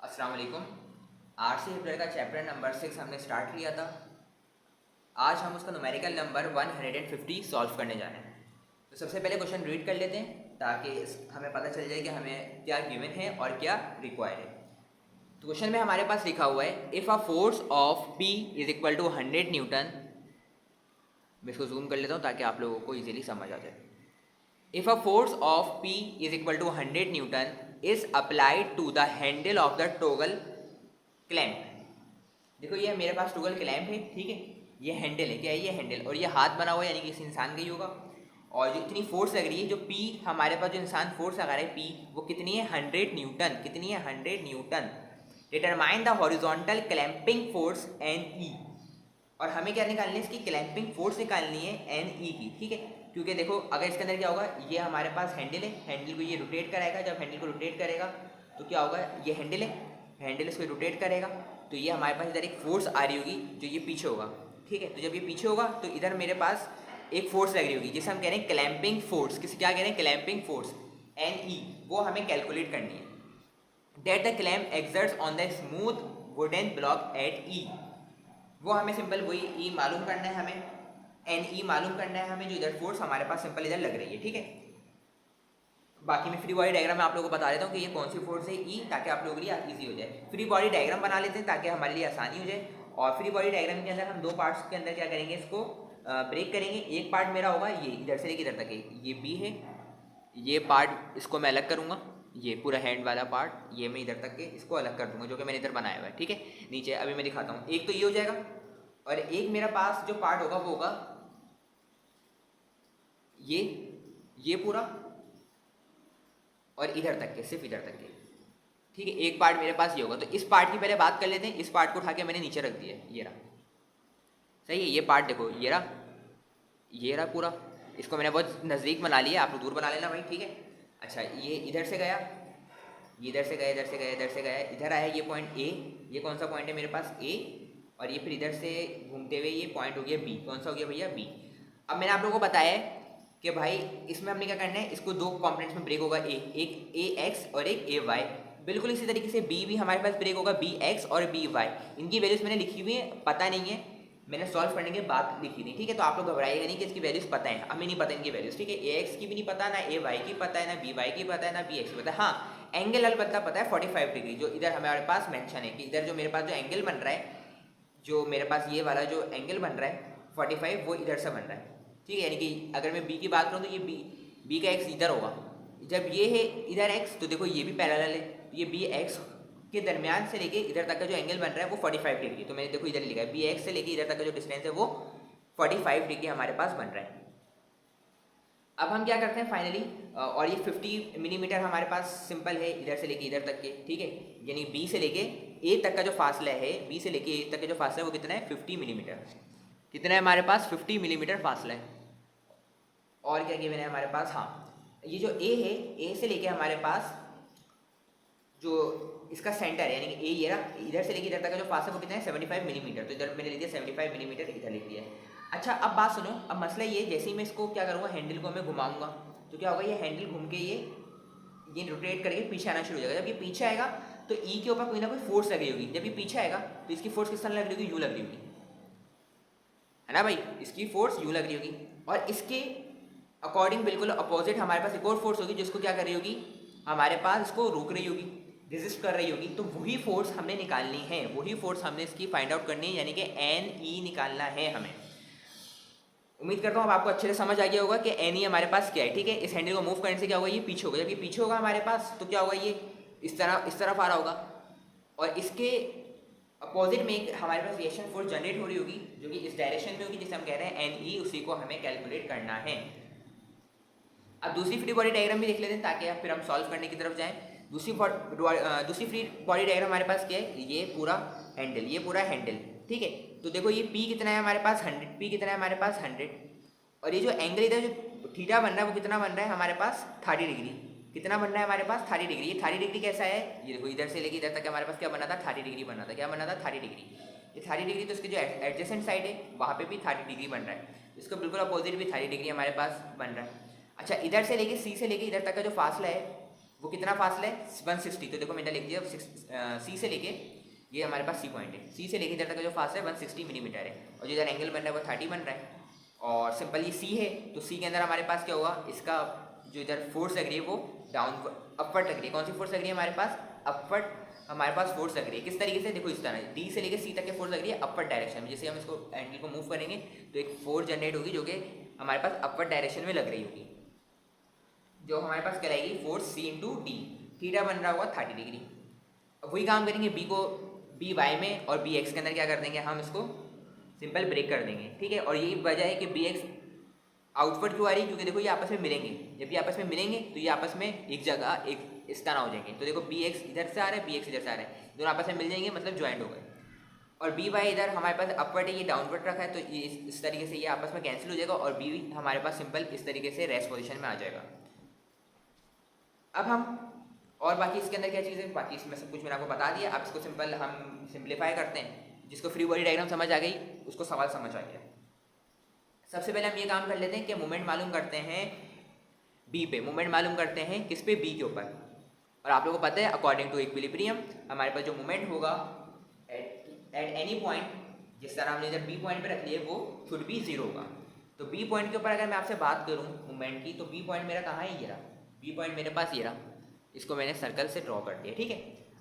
अस्सलाम वालेकुम। आरसी हिब्टर का चैप्टर नंबर 6 हमने स्टार्ट किया था। आज हम उसका न्यूमेरिकल नंबर 150 सॉल्व करने जा रहे हैं। तो सबसे पहले क्वेश्चन रीड कर लेते हैं ताकि हमें पता चल जाए कि हमें क्या गिवन है और क्या रिक्वायर्ड है। तो क्वेश्चन में हमारे पास लिखा हुआ है if a force of P is equal to 100 newton. मैं इसको जूम कर लेता हूँ ताकि आप लोगों को ईजिली समझ आ जाए। If a force of P is equal to 100 newton is applied to the handle of the toggle clamp. देखो ये मेरे पास टॉगल क्लैंप है, ठीक है। ये हैंडल है, क्या है ये हैंडल, और ये हाथ बना हुआ है यानी कि इस इंसान का ही होगा। और जो इतनी फोर्स लग रही है, जो P हमारे पास जो इंसान फोर्स लगा रहा है P, वो कितनी है 100 न्यूटन। कितनी है 100 Newton. Determine the horizontal clamping force NE। और हमें क्या निकालनी है, इसकी क्लैंपिंग फोर्स निकालनी है NE की, ठीक है। क्योंकि देखो अगर इसके अंदर क्या होगा, ये हमारे पास हैंडल है, हैंडल को ये रोटेट कराएगा। जब हैंडल को रोटेट करेगा तो क्या होगा, ये हैंडल है, हैंडल इसको रोटेट करेगा तो ये हमारे पास इधर एक फोर्स आ रही होगी जो ये पीछे होगा, ठीक है। तो जब ये पीछे होगा तो इधर मेरे पास एक फोर्स लग रही होगी जिसे हम कह रहे हैं क्लैंपिंग फोर्स। किसे क्या कह रहे हैं, क्लैंपिंग फोर्स NE। वो हमें कैलकुलेट करनी है। That the clamp exerts on the smooth wooden block at E। वो हमें सिंपल वही E मालूम करना है, हमें NE मालूम करना है हमें, जो इधर फोर्स हमारे पास सिंपल इधर लग रही है, ठीक है। बाकी मैं फ्री बॉडी डायग्राम में आप लोगों को बता देता हूँ कि ये कौन सी फोर्स है E, ताकि आप लोगों के लिए ईजी हो जाए। फ्री बॉडी डायग्राम बना लेते हैं ताकि हमारे लिए आसानी हो जाए। और फ्री बॉडी डायग्राम के अंदर हम दो पार्ट्स के अंदर क्या करेंगे, इसको ब्रेक करेंगे। एक पार्ट मेरा होगा ये इधर से लेकर इधर तक है, ये B है। ये पार्ट इसको मैं अलग करूँगा, ये पूरा हैंड वाला पार्ट ये मैं इधर तक के इसको अलग कर दूंगा, जो कि मैंने इधर बनाया हुआ है, ठीक है। नीचे अभी मैं दिखाता हूँ। एक तो ये हो जाएगा, और एक मेरा पास जो पार्ट होगा वो होगा ये पूरा, और इधर तक के, सिर्फ इधर तक के, ठीक है। एक पार्ट मेरे पास ये होगा। तो इस पार्ट की पहले बात कर लेते हैं। इस पार्ट को उठा के मैंने नीचे रख दिया, ये रहा, सही है। ये पार्ट देखो, ये रहा पूरा। इसको मैंने बहुत नज़दीक बना लिया, आप लोग दूर बना लेना भाई, ठीक है। अच्छा, ये इधर से गया, ये इधर से गया, इधर से गया, इधर से गया, इधर आया ये पॉइंट A। ये कौन सा पॉइंट है मेरे पास, A। और ये फिर इधर से घूमते हुए ये पॉइंट हो गया B। कौन सा हो गया भैया, B। अब मैंने आप लोगों को बताया है कि भाई इसमें हमने क्या करना है, इसको दो कंपोनेंट्स में ब्रेक होगा, एक AX और एक AY। बिल्कुल इसी तरीके से B भी हमारे पास ब्रेक होगा, BX और BY। इनकी वैल्यूज मैंने लिखी हुई है, पता नहीं है, मैंने सॉल्व करने के बाद लिखी थी, ठीक है। तो आप लोग घबराइएगा नहीं कि इसकी वैल्यूज पता है, हमें नहीं पता इनकी वैल्यूज, ठीक है। AX की भी नहीं पता, ना AY की पता है, ना BY की पता है, ना BX की पता है। हाँ, एंगल अलबत्ता पता है 45 डिग्री, जो इधर हमारे पास मेंशन है कि इधर जो मेरे पास जो एंगल बन रहा है, जो मेरे पास ये वाला जो एंगल बन रहा है 45, वो इधर से बन रहा है, ठीक है। यानी कि अगर मैं B की बात करूँ तो ये B का X इधर होगा। जब ये है इधर X, तो देखो ये भी पैरेलल है, तो ये BX के दरमियान से लेके इधर तक का जो एंगल बन रहा है वो 45 डिग्री। तो मैंने देखो इधर लिखा है BX से लेके इधर तक का जो डिस्टेंस है वो 45 डिग्री हमारे पास बन रहा है। अब हम क्या करते हैं फाइनली, और ये 50 मिलीमीटर हमारे पास सिंपल है इधर से लेके इधर तक के, ठीक है। यानी B से लेके A तक का जो फासला है, B से लेके A तक का जो फासला है वो कितना है, 50 मिलीमीटर। कितना है हमारे पास, 50 मिलीमीटर फासला है। और क्या गिवन है हमारे पास, हाँ, ये जो A है, A से लेके हमारे पास जो इसका सेंटर है, यानी कि A ये रहा, इधर से लेके इधर तक का जो फासला वो कितना है, 75 मिलीमीटर। तो इधर मैंने लिख दिया 75 मिलीमीटर, इधर लिख दिया है। अच्छा, अब बात सुनो। अब मसला ये, जैसे ही मैं इसको क्या करूँगा, हैंडल को मैं घुमाऊंगा तो क्या होगा, ये हैंडल घूम के ये रोटेट करके पीछे आना शुरू हो जाएगा। जब ये पीछे आएगा तो E के ऊपर कोई ना कोई फोर्स लग रही होगी। जब ये पीछे आएगा तो इसकी फोर्स किस तरह लग रही होगी, यूँ लग रही होगी, है ना भाई। इसकी फोर्स यूँ लग रही होगी, और इसके अकॉर्डिंग बिल्कुल अपोजिट हमारे पास एक और फोर्स होगी जिसको क्या कर रही होगी, हमारे पास इसको रोक रही होगी, रेजिस्ट कर रही होगी। तो वही फोर्स हमने निकालनी है, वही फोर्स हमने इसकी फाइंड आउट करनी है, यानी कि NE निकालना है हमें। उम्मीद करता हूँ अब आपको अच्छे से समझ आ गया होगा कि NE हमारे पास क्या है, ठीक है। इस हैंडल को मूव करने से क्या होगा, ये पीछे होगा। जब ये पीछे होगा हमारे पास तो क्या होगा, ये इस तरफ आ रहा होगा, और इसके अपोजिट में एक हमारे पास रिएक्शन फोर्स जनरेट हो रही होगी जो कि इस डायरेक्शन में होगी, जिसे हम कह रहे हैं NE। उसी को हमें कैलकुलेट करना है। अब दूसरी फ्री बॉडी डायग्राम भी देख लेते हैं ताकि फिर हम सॉल्व करने की तरफ जाएं। दूसरी फ्री बॉडी डायग्राम हमारे पास क्या है, ये पूरा हैंडल, ठीक है। तो देखो ये P कितना है हमारे पास, 100। P कितना है हमारे पास, 100। और ये जो एंगल इधर जो थीटा बन रहा है वो कितना बन रहा है हमारे पास, 30 डिग्री। कितना बन रहा है हमारे पास, 30 डिग्री। ये 30 डिग्री कैसा है, ये देखो इधर से लेके इधर तक हमारे पास क्या बना था, 30 डिग्री बना था। क्या बना था, 30 डिग्री। ये 30 डिग्री, तो इसके जो एडजेसेंट साइड है वहाँ पे भी 30 डिग्री बन रहा है। इसको बिल्कुल अपोजिट भी 30 डिग्री हमारे पास बन रहा है। अच्छा, इधर से लेके C से लेके इधर तक का जो फासला है वो कितना फासला है 160। तो देखो मैंने लिख दिया सी से लेके, ये हमारे पास सी पॉइंट है, सी से लेके इधर तक का जो फासला है 160 मिलीमीटर है, और जो इधर एंगल बन रहा है वो 30 बन रहा है। और सिंपल ये सी है, तो सी के अंदर हमारे पास क्या होगा, इसका जो इधर फोर्स लग रही है वो डाउन अपवर्ड लग रही है। कौन सी फोर्स लग रही है हमारे पास, अपवर्ड हमारे पास फोर्स लग रही है। किस तरीके से, देखो इस तरह डी से लेके सी तक के फोर्स लग रही है अपवर्ड डायरेक्शन में। जैसे हम इसको एंगल को मूव करेंगे तो एक फोर्स जनरेट होगी जो कि हमारे पास अपवर्ड डायरेक्शन में लग रही होगी, जो हमारे पास कराएगी फोर्स सी इंटू डी। थीटा बन रहा होगा 30 डिग्री। अब वही काम करेंगे बी को, बी वाई में और बी एक्स के अंदर क्या कर देंगे, हम इसको सिंपल ब्रेक कर देंगे, ठीक है। और यही वजह है कि बी एक्स आउटवर्ड क्यों आ रही है, क्योंकि देखो ये आपस में मिलेंगे, जब ये आपस में मिलेंगे तो ये आपस में एक जगह एक इस तरह हो जाएंगे। तो देखो बी एक्स इधर से आ रहा है, बी एक्स इधर से आ रहा है, दोनों आपस में मिल जाएंगे, मतलब ज्वाइंट हो गए। और बी वाई इधर हमारे पास अपवर्ड है, ये डाउनवर्ड रखा है, तो ये इस तरीके से ये आपस में कैंसिल हो जाएगा, और बी हमारे पास सिंपल इस तरीके से रेस्ट पोजिशन में आ जाएगा। अब हम और बाकी इसके अंदर क्या चीज़ है, बाकी इसमें सब कुछ मैंने आपको बता दिया। अब इसको सिंपल हम सिंप्लीफाई करते हैं। जिसको फ्री बॉडी डायग्राम समझ आ गई उसको सवाल समझ आ गया। सबसे पहले हम ये काम कर लेते हैं कि मोमेंट मालूम करते हैं बी पे, मोमेंट मालूम करते हैं किस पे, बी के ऊपर। और आप लोगों को पता है अकॉर्डिंग टू इक्विलिब्रियम हमारे पास जो मोमेंट होगा एट एनी पॉइंट, जिस तरह हमने इधर बी पॉइंट पे रख लिया वो शुड बी जीरो होगा। तो बी पॉइंट के ऊपर अगर मैं आपसे बात करूँ मोमेंट की, तो बी पॉइंट मेरा कहाँ है, ये रहा बी पॉइंट मेरे पास, ये रहा, इसको मैंने सर्कल से ड्रॉ कर दिया, ठीक है।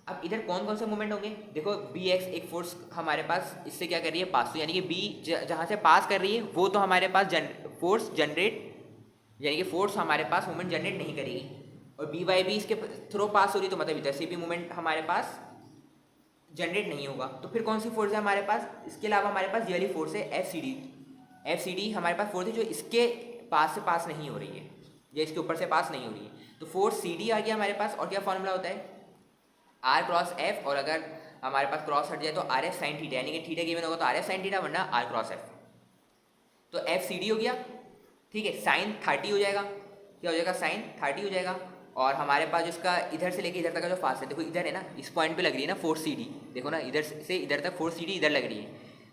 अब इधर कौन कौन से मूवमेंट होंगे, देखो बी एक्स एक फोर्स हमारे पास इससे क्या कर रही है, पास, तो यानी कि बी जहाँ से पास कर रही है वो तो हमारे पास फोर्स जनरेट, यानी कि फोर्स हमारे पास मूवमेंट जनरेट नहीं करेगी। और बी वाई भी इसके थ्रू पास हो रही, तो मतलब इधर से भी मूवमेंट हमारे पास जनरेट नहीं होगा। तो फिर कौन सी फोर्स है हमारे पास, इसके अलावा हमारे पास ये वाली फोर्स है F C D. F C D हमारे पास फोर्स है जो इसके पास से पास नहीं हो रही है, या इसके ऊपर से पास नहीं हो रही है। तो फोर्स सी डी आ गया हमारे पास, और क्या फॉर्मूला होता है आर क्रॉस एफ, और अगर हमारे पास क्रॉस हट जाए तो आर एफ साइन थीटा, यानी कि थीटा गिवन होगा तो आर एफ साइन थीटा वरना आर क्रॉस एफ। तो एफ सी डी हो गया, ठीक है। साइन 30 हो जाएगा, क्या हो जाएगा, साइन 30 हो जाएगा। और हमारे पास जिसका इधर से लेके इधर तक का जो फासला है, देखो इधर है ना, इस पॉइंट पे लग रही है ना फोर्स सी डी, देखो ना इधर से इधर तक फोर्स सी डी इधर लग रही है।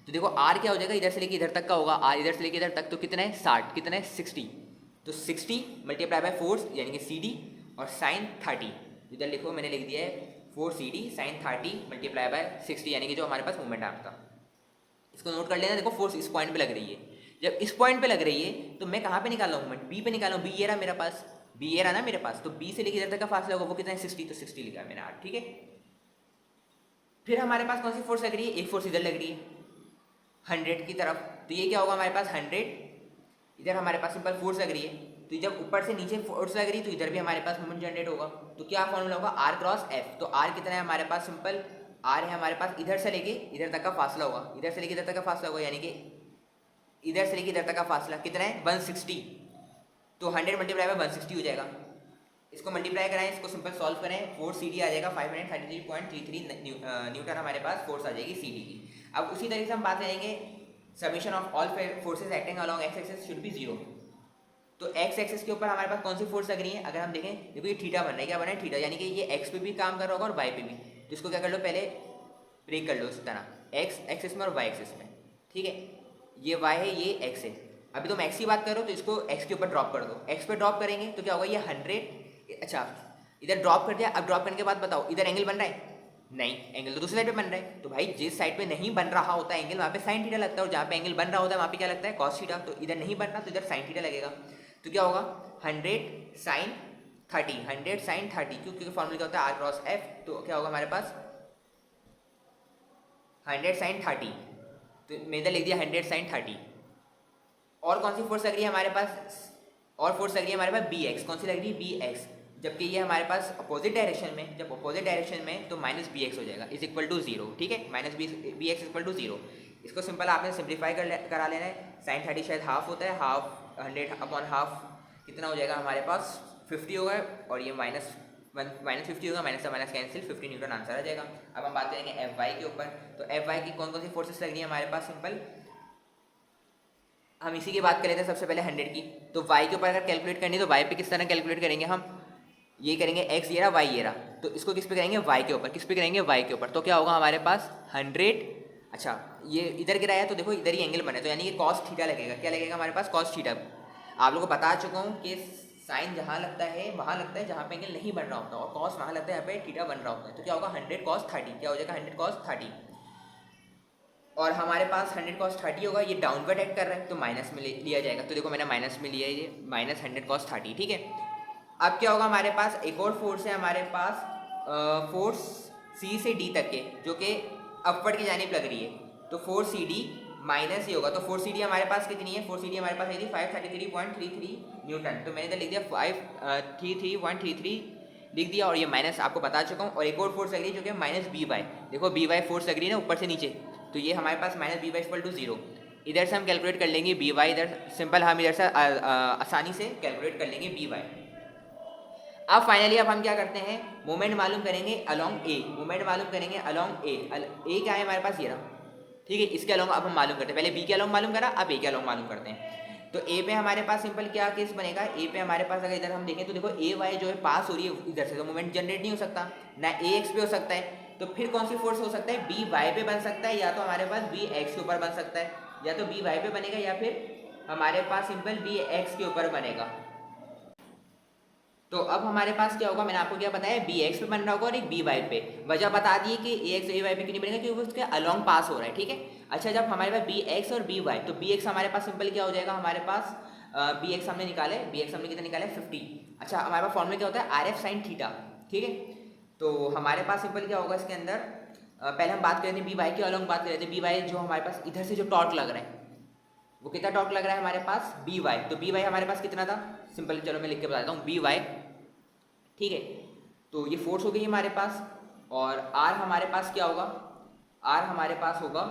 तो देखो आर क्या हो जाएगा, इधर से लेके इधर तक का होगा, आर इधर से लेके इधर तक तो कितना है 60, कितना है 60। तो 60 मल्टीप्लाई बाय फोर्स यानी कि सी डी, और साइन 30 इधर लिखो, मैंने लिख दिया है 4 C D sine 30 multiply by 60, यानी कि जो हमारे पास मूवमेंट आता। इसको नोट कर लेना, देखो फोर्स इस पॉइंट पे लग रही है, जब इस पॉइंट पे लग रही है तो मैं कहाँ पे निकाल रहा हूँ मूवमेंट, बी पे निकाल रहा हूँ। बी ये रहा मेरे पास, बी ये रहा ना मेरे पास, तो बी से लेकर इधर तक का फासला होगा वो कितना है 60, तो 60 लिखा है मैंने आर, ठीक है। फिर हमारे पास कौन सी फोर्स लग रही है, एक फोर्स इधर लग रही है 100 की तरफ, तो ये क्या होगा हमारे पास 100, इधर हमारे पास सिंपल फोर्स लग रही है, तो जब ऊपर से नीचे फोर्स लग रही है तो इधर भी हमारे पास मोमेंट जनरेट होगा। तो क्या फॉर्मूला होगा, आर क्रॉस एफ। तो आर कितना है हमारे पास, सिंपल आर है हमारे पास इधर से लेके इधर तक का फासला होगा, इधर से लेके इधर तक का फासला होगा, यानी कि इधर से लेके इधर तक का फासला कितना है 160। तो 100 मल्टीप्लाई बाय 160 हो जाएगा। इसको मल्टीप्लाई कराएं, इसको सिंपल सॉल्व करें, फोर्स सी डी आ जाएगा 533.33 न्यूटन हमारे पास फोर्स आ जाएगी सी डी की। अब उसी तरीके से हम बात करेंगे summation of all forces acting along x axis should be 0। तो एक्स एक्सिस के ऊपर हमारे पास कौन सी फोर्स लग रही है, अगर हम देखें, देखो ये थीटा बन रहा है, क्या बना है थीटा, यानी कि ये एक्स पे भी काम कर रहा होगा और वाई पे भी। तो इसको क्या कर लो, पहले ब्रेक कर लो इस तरह, एक्स एक्सिस में और वाई एक्सिस में, ठीक है। ये वाई है, ये एक्स है। अभी तुम एक्स की बात करो तो इसको एक्स के ऊपर ड्रॉप कर दो, एक्स पे ड्रॉप करेंगे तो क्या होगा, ये 100, अच्छा इधर ड्रॉप कर दिया। अब ड्रॉप करने के बाद बताओ इधर एंगल बन रहा है, नहीं, एंगल तो दूसरी साइड पे बन रहा है। तो भाई जिस साइड पे नहीं बन रहा होता एंगल वहाँ पे साइन थीटा लगता है, और जहाँ पे एंगल बन रहा होता है वहाँ पे क्या लगता है कॉस थीटा। तो इधर नहीं बन रहा तो इधर साइन थीटा लगेगा। तो क्या होगा 100 साइन 30, 100 साइन 30, क्योंकि फॉर्मूला क्या होता है आर क्रॉस एफ। तो क्या होगा हमारे पास 100 साइन 30, तो मैंने इधर लिख दिया 100 साइन 30। और कौन सी फोर्स लग रही है हमारे पास, और फोर्स लग रही है हमारे पास बी एक्स। कौन सी लग रही है, बी एक्स, जबकि ये हमारे पास अपोजिट डायरेक्शन में, जब अपोजिट डायरेक्शन में तो माइनस बी एक्स हो जाएगा इज इक्वल टू 0, ठीक है, minus B X equal to 0। इसको सिंपल आपने सिंप्लीफाई करा लेना है। साइन 30 शायद हाफ होता है, हाफ 100 अपॉन हाफ कितना हो जाएगा हमारे पास 50 होगा, और ये माइनस 50 होगा, माइनस से माइनस कैंसिल, 50 न्यूटन आंसर आ जाएगा। अब हम बात करेंगे एफ वाई के ऊपर। तो एफ वाई की कौन कौन सी फोर्सेस लग रही है हमारे पास, सिंपल हम इसी की बात कर लेते हैं सबसे पहले 100 की। तो y के ऊपर अगर कैलकुलेट करनी है तो y पे किस तरह कैलकुलेट करेंगे, हम ये करेंगे x ये रहा y ये रहा, तो इसको किस पे करेंगे y के ऊपर, किस पे करेंगे y के ऊपर। तो क्या होगा हमारे पास 100, अच्छा ये इधर गिराया है तो देखो इधर ही एंगल बने, तो यानी कि cos थीटा लगेगा, क्या लगेगा हमारे पास cos थीटा। आप लोगों को बता चुका हूँ कि साइन जहाँ लगता है वहाँ लगता है जहाँ पे एंगल नहीं बन रहा होता, और कॉस वहाँ लगता है यहाँ पे थीटा बन रहा होता है। तो क्या होगा 100 cos 30, क्या हो जाएगा 100 cos 30, और हमारे पास 100 cos 30 होगा, ये डाउनवर्ड एक्ट कर रहा है तो माइनस में लिया जाएगा। तो देखो मैंने माइनस में लिया है ये माइनस 100 cos 30, ठीक है। अब क्या होगा हमारे पास एक और फोर्स है हमारे पास, फोर्स सी से डी तक के, जो कि अपवर्ड की जानिब लग रही है। तो फोर्स सी डी माइनस ये होगा, तो फोर्स सी डी हमारे पास कितनी है, फोर्स सी डी हमारे पास है 533.33 न्यूटन। तो मैंने इधर लिख दिया 533.33 लिख दिया, और ये माइनस आपको बता चुका हूँ। और एक और फोर्स लग रही है जो कि माइनस बी वाई, देखो बी वाई फोर्स लग रही है ना ऊपर से नीचे, तो ये हमारे पास minus B Y equal to 0। इधर से हम कैलकुलेट कर लेंगे बी वाई, इधर सिंपल हम इधर से आसानी से कैलकुलेट कर लेंगे बी वाई। अब फाइनली अब हम क्या करते हैं, मोमेंट मालूम करेंगे अलोंग ए, मोमेंट मालूम करेंगे अलोंग ए। ए क्या है हमारे पास ये रहा, ठीक है। इसके अलोंग अब हम मालूम करते हैं, पहले बी के अलोंग मालूम करा, अब ए के अलोंग मालूम करते हैं। तो ए पे हमारे पास सिंपल क्या केस बनेगा, ए पे हमारे पास अगर इधर हम देखें तो देखो ए वाई जो है पास हो रही है इधर से, तो मोमेंट जनरेट नहीं हो सकता, ना ए एक्स पे हो सकता है। तो फिर कौन सी फोर्स हो सकता है, बी वाई पे बन सकता है, या तो हमारे पास बी एक्स के ऊपर बन सकता है, या तो बी वाई पे बनेगा, या फिर हमारे पास सिंपल बी एक्स के ऊपर बनेगा। तो अब हमारे पास क्या होगा, मैंने आपको क्या बताया, बी एक्स पे बन रहा होगा और एक बी वाई पे। वजह बता दी कि ए एक्स ए वाई पे क्यों नहीं बनेगा, क्योंकि उसके अलोंग पास हो रहा है, ठीक है। अच्छा, जब हमारे पास बी एक्स और बी वाई, तो बी एक्स हमारे पास सिंपल क्या हो जाएगा, हमारे पास बी एक्स हमने निकाले, बी एक्स हमने कितना निकाला 50। अच्छा, हमारे पास फॉर्मूला क्या होता है, आर एफ साइन थीटा, ठीक है। तो हमारे पास सिंपल क्या होगा इसके अंदर, पहले हम बात करें बी वाई के अलोंग बात करें, बी वाई जो हमारे पास इधर से जो टॉर्क लग रहा है, वो कितना टॉर्क लग रहा है हमारे पास बी वाई। तो बी वाई हमारे पास कितना था, सिंपल चलो मैं लिख के बता देता हूँ, बी वाई, ठीक है। तो ये फोर्स हो गई हमारे पास, और आर हमारे पास क्या होगा, आर हमारे पास होगा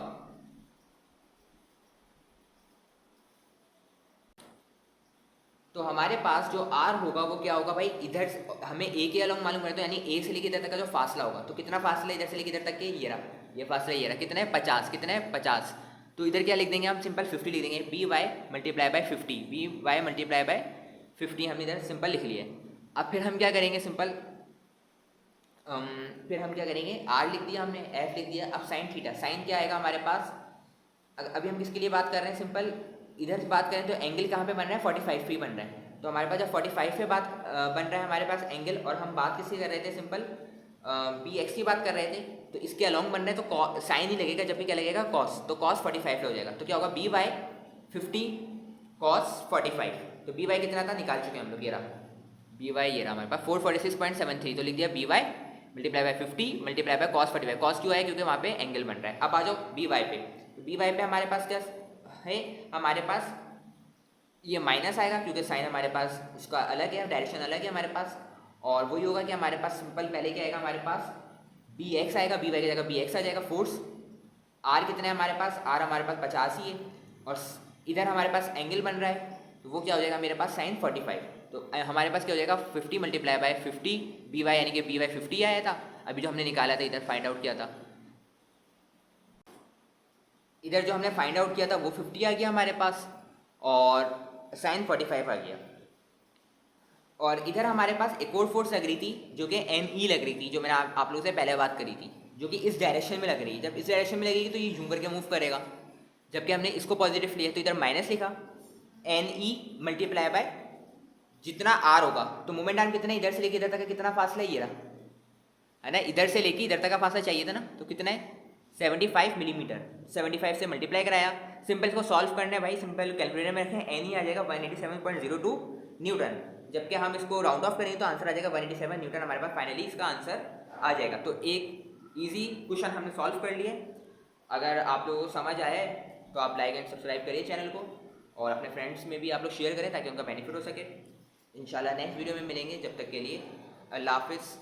तो हमारे पास जो आर होगा वो क्या होगा भाई, इधर हमें ए के अलोंग मालूम है, तो यानी ए से लेकर इधर तक का जो फासला होगा, तो कितना फासला है इधर से लेकर इधर तक के, ये रहा, ये फासला ये रहा, कितना है 50, कितना है 50। तो इधर क्या लिख देंगे हम, सिंपल 50 लिख देंगे, B Y multiply by 50, B Y multiply by 50 हमने इधर सिंपल लिख लिया। अब फिर हम क्या करेंगे, सिंपल फिर हम क्या करेंगे, आर लिख दिया हमने, एफ लिख दिया। अब साइन थीटा, साइन क्या आएगा हमारे पास, अभी हम किसके लिए बात कर रहे हैं, सिंपल इधर से बात करें तो एंगल कहाँ पे बन रहा है, 45 पे ही बन रहा है। तो हमारे पास जब 45 पे बात बन रहा है हमारे पास एंगल, और हम बात किसकी कर रहे थे, सिंपल बी एक्स की बात कर रहे थे, तो इसके अलोंग बन रहे हैं, तो साइन ही लगेगा, जब भी क्या लगेगा कॉस, तो कॉस 45 पे हो जाएगा। तो क्या होगा, बी वाई 50 कॉस 45, तो बी वाई कितना था निकाल चुके हैं हम लोग, ये रहा बी वाई, ये रहा हमारे पास 446.73। तो लिख दिया B Y multiply by 50 multiply by cos 45, cos क्यों है, क्योंकि वहाँ पे एंगल बन रहा है। अब आ जाओ बी वाई पे, तो बी वाई पे हमारे पास क्या है, हमारे पास ये माइनस आएगा, क्योंकि साइन हमारे पास उसका अलग है, डायरेक्शन अलग है हमारे पास, और वही होगा कि हमारे पास सिंपल पहले क्या आएगा, हमारे पास बी एक्स आएगा, बी वाई की जगह बी एक्स आ जाएगा, फोर्स आर कितना है हमारे पास, आर हमारे पास 50 ही है, और इधर हमारे पास एंगल बन रहा है, तो वो क्या हो जाएगा मेरे पास साइन 45। तो हमारे पास क्या हो जाएगा 50 मल्टीप्लाई बाय 50 बी वाई, यानी कि बी वाई 50 आया था अभी जो हमने निकाला था, इधर फाइंड आउट किया था, इधर जो हमने फाइंड आउट किया था वो 50 आ गया हमारे पास, और साइन 45 आ गया। और इधर हमारे पास एक और फोर्स लग रही थी जो कि एन ई लग रही थी, जो मैंने आप लोगों से पहले बात करी थी, जो कि इस डायरेक्शन में लग रही है। जब इस डायरेक्शन में लगेगी तो ये यूं करके मूव करेगा, जबकि हमने इसको पॉजिटिव लिया तो इधर माइनस लिखा, एन ई मल्टीप्लाई बाय जितना आर होगा, तो मोमेंट आर्म कितना है, इधर से लेके इधर तक का कितना फासला है, ये रहा है ना, इधर से लेके इधर तक का फासला चाहिए था ना, तो कितना है 75 मिलीमीटर, 75 से मल्टीप्लाई कराया। सिंपल इसको सॉल्व करना है भाई, सिंपल कैलकुलेटर में रखें, एन ही आ जाएगा 187.02 न्यूटन, जबकि हम इसको राउंड ऑफ करेंगे तो आंसर आ जाएगा 187 न्यूटन, हमारे पास फाइनली इसका आंसर आ जाएगा। तो एक ईजी क्वेश्चन हमने सॉल्व कर लिए। अगर आप लोगों को समझ आए तो आप लाइक एंड सब्सक्राइब करिए चैनल को, और अपने फ्रेंड्स में भी आप लोग शेयर करें ताकि उनका बेनिफिट हो सके। इंशाल्लाह नेक्स्ट वीडियो में मिलेंगे, जब तक के लिए अल्लाह हाफिज़।